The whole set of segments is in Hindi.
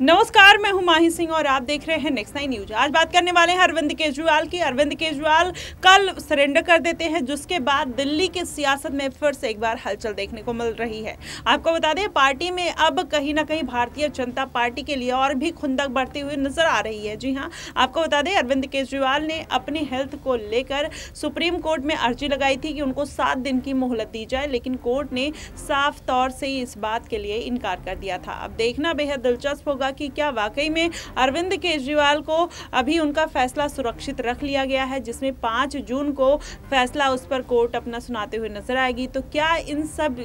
नमस्कार, मैं हूं माही सिंह और आप देख रहे हैं नेक्स्ट 9 न्यूज। आज बात करने वाले हैं अरविंद केजरीवाल की। अरविंद केजरीवाल कल सरेंडर कर देते हैं, जिसके बाद दिल्ली की सियासत में फिर से एक बार हलचल देखने को मिल रही है। आपको बता दें, पार्टी में अब कहीं ना कहीं भारतीय जनता पार्टी के लिए और भी खुंदक बढ़ती हुई नजर आ रही है। जी हाँ, आपको बता दें, अरविंद केजरीवाल ने अपनी हेल्थ को लेकर सुप्रीम कोर्ट में अर्जी लगाई थी कि उनको 7 दिन की मोहलत दी जाए, लेकिन कोर्ट ने साफ तौर से इस बात के लिए इनकार कर दिया था। अब देखना बेहद दिलचस्प होगा कि क्या वाकई में अरविंद केजरीवाल को अभी उनका फैसला सुरक्षित रख लिया गया है, जिसमें 5 जून को फैसला उस पर कोर्ट अपना सुनाते हुए नजर आएगी। तो क्या इन सब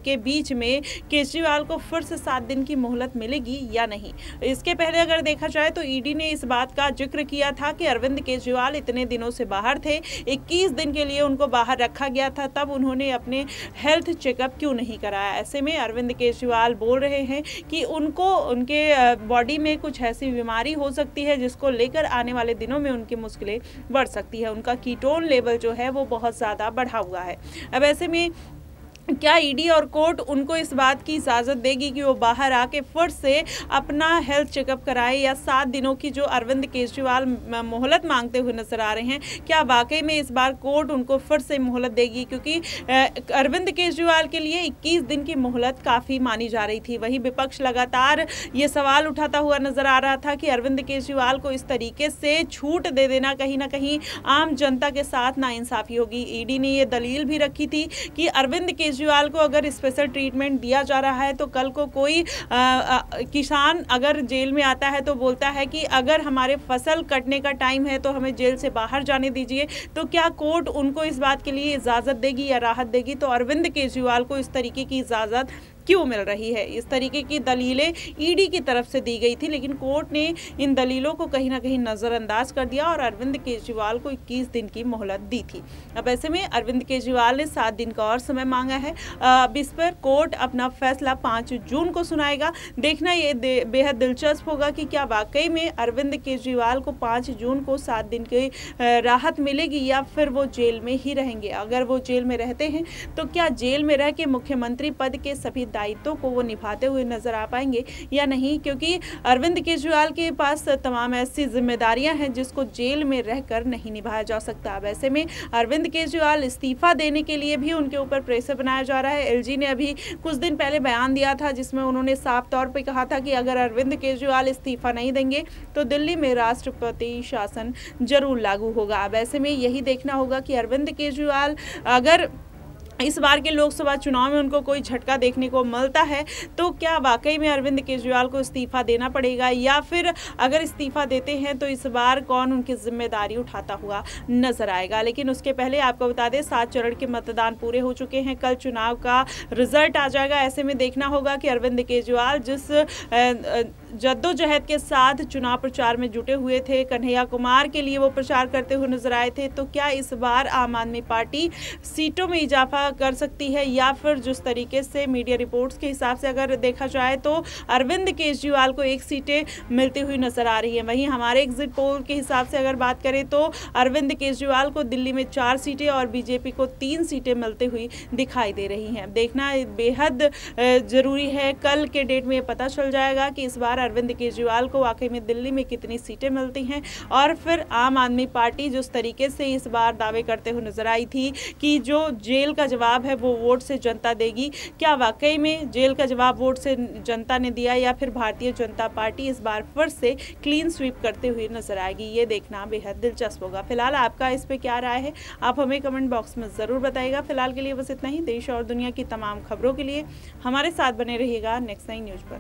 के बीच में केजरीवाल को फिर से 7 दिन की मोहलत मिलेगी या नहीं? इसके पहले अगर देखा जाए तो ईडी ने इस बात का जिक्र किया था कि अरविंद केजरीवाल इतने दिनों से बाहर थे, 21 दिन के लिए उनको बाहर रखा गया था, तब उन्होंने अपने हेल्थ चेकअप क्यों नहीं कराया। ऐसे में अरविंद केजरीवाल बोल रहे हैं कि उनको उनके बॉडी में कुछ ऐसी बीमारी हो सकती है जिसको लेकर आने वाले दिनों में उनकी मुश्किलें बढ़ सकती है। उनका कीटोन लेवल जो है वो बहुत ज़्यादा बढ़ा हुआ है। अब ऐसे में क्या ईडी और कोर्ट उनको इस बात की इजाज़त देगी कि वो बाहर आके फिर से अपना हेल्थ चेकअप कराए, या 7 दिनों की जो अरविंद केजरीवाल मोहलत मांगते हुए नजर आ रहे हैं, क्या वाकई में इस बार कोर्ट उनको फिर से मोहलत देगी? क्योंकि अरविंद केजरीवाल के लिए 21 दिन की मोहलत काफ़ी मानी जा रही थी। वहीं विपक्ष लगातार ये सवाल उठाता हुआ नजर आ रहा था कि अरविंद केजरीवाल को इस तरीके से छूट दे देना कहीं ना कहीं आम जनता के साथ नाइंसाफ़ी होगी। ईडी ने ये दलील भी रखी थी कि अरविंद केजरीवाल को अगर स्पेशल ट्रीटमेंट दिया जा रहा है तो कल को कोई किसान अगर जेल में आता है तो बोलता है कि अगर हमारे फसल कटने का टाइम है तो हमें जेल से बाहर जाने दीजिए, तो क्या कोर्ट उनको इस बात के लिए इजाज़त देगी या राहत देगी? तो अरविंद केजरीवाल को इस तरीके की इजाज़त क्यों मिल रही है? इस तरीके की दलीलें ईडी की तरफ से दी गई थी, लेकिन कोर्ट ने इन दलीलों को कहीं ना कहीं नज़रअंदाज कर दिया और अरविंद केजरीवाल को 21 दिन की मोहलत दी थी। अब ऐसे में अरविंद केजरीवाल ने 7 दिन का और समय मांगा है। अब इस पर कोर्ट अपना फैसला 5 जून को सुनाएगा। देखना ये बेहद दिलचस्प होगा कि क्या वाकई में अरविंद केजरीवाल को 5 जून को 7 दिन की राहत मिलेगी या फिर वो जेल में ही रहेंगे। अगर वो जेल में रहते हैं तो क्या जेल में रह के मुख्यमंत्री पद के सभी दायित्वों को वो निभाते हुए नजर आ पाएंगे या नहीं? क्योंकि अरविंद केजरीवाल के पास तमाम ऐसी जिम्मेदारियां हैं जिसको जेल में रहकर नहीं निभाया जा सकता। अब ऐसे में अरविंद केजरीवाल इस्तीफा देने के लिए भी उनके ऊपर प्रेशर बनाया जा रहा है। एलजी ने अभी कुछ दिन पहले बयान दिया था जिसमें उन्होंने साफ तौर पर कहा था कि अगर अरविंद केजरीवाल इस्तीफा नहीं देंगे तो दिल्ली में राष्ट्रपति शासन जरूर लागू होगा। अब ऐसे में यही देखना होगा कि अरविंद केजरीवाल अगर इस बार के लोकसभा चुनाव में उनको कोई झटका देखने को मिलता है तो क्या वाकई में अरविंद केजरीवाल को इस्तीफा देना पड़ेगा, या फिर अगर इस्तीफा देते हैं तो इस बार कौन उनकी जिम्मेदारी उठाता हुआ नजर आएगा। लेकिन उसके पहले आपको बता दें, 7 चरण के मतदान पूरे हो चुके हैं। कल चुनाव का रिजल्ट आ जाएगा। ऐसे में देखना होगा कि अरविंद केजरीवाल जिस जद्दोजहद के साथ चुनाव प्रचार में जुटे हुए थे, कन्हैया कुमार के लिए वो प्रचार करते हुए नजर आए थे, तो क्या इस बार आम आदमी पार्टी सीटों में इजाफा कर सकती है, या फिर जिस तरीके से मीडिया रिपोर्ट्स के हिसाब से अगर देखा जाए तो अरविंद केजरीवाल को 1 सीटें मिलती हुई नजर आ रही है। वहीं हमारे एग्जिट पोल के हिसाब से अगर बात करें तो अरविंद केजरीवाल को दिल्ली में 4 सीटें और बीजेपी को 3 सीटें मिलती हुई दिखाई दे रही हैं। देखना बेहद जरूरी है। कल के डेट में पता चल जाएगा कि इस बार अरविंद केजरीवाल को वाकई में दिल्ली में कितनी सीटें मिलती हैं, और फिर आम आदमी पार्टी जिस तरीके से इस बार दावे करते हुए नजर आई थी कि जो जेल का जवाब है वो वोट से जनता देगी, क्या वाकई में जेल का जवाब वोट से जनता ने दिया, या फिर भारतीय जनता पार्टी इस बार फिर से क्लीन स्वीप करते हुए नजर आएगी? ये देखना बेहद दिलचस्प होगा। फिलहाल आपका इस पे क्या राय है, आप हमें कमेंट बॉक्स में ज़रूर बताइएगा। फिलहाल के लिए बस इतना ही। देश और दुनिया की तमाम खबरों के लिए हमारे साथ बने रहिएगा नेक्स्ट 9 न्यूज़ पर।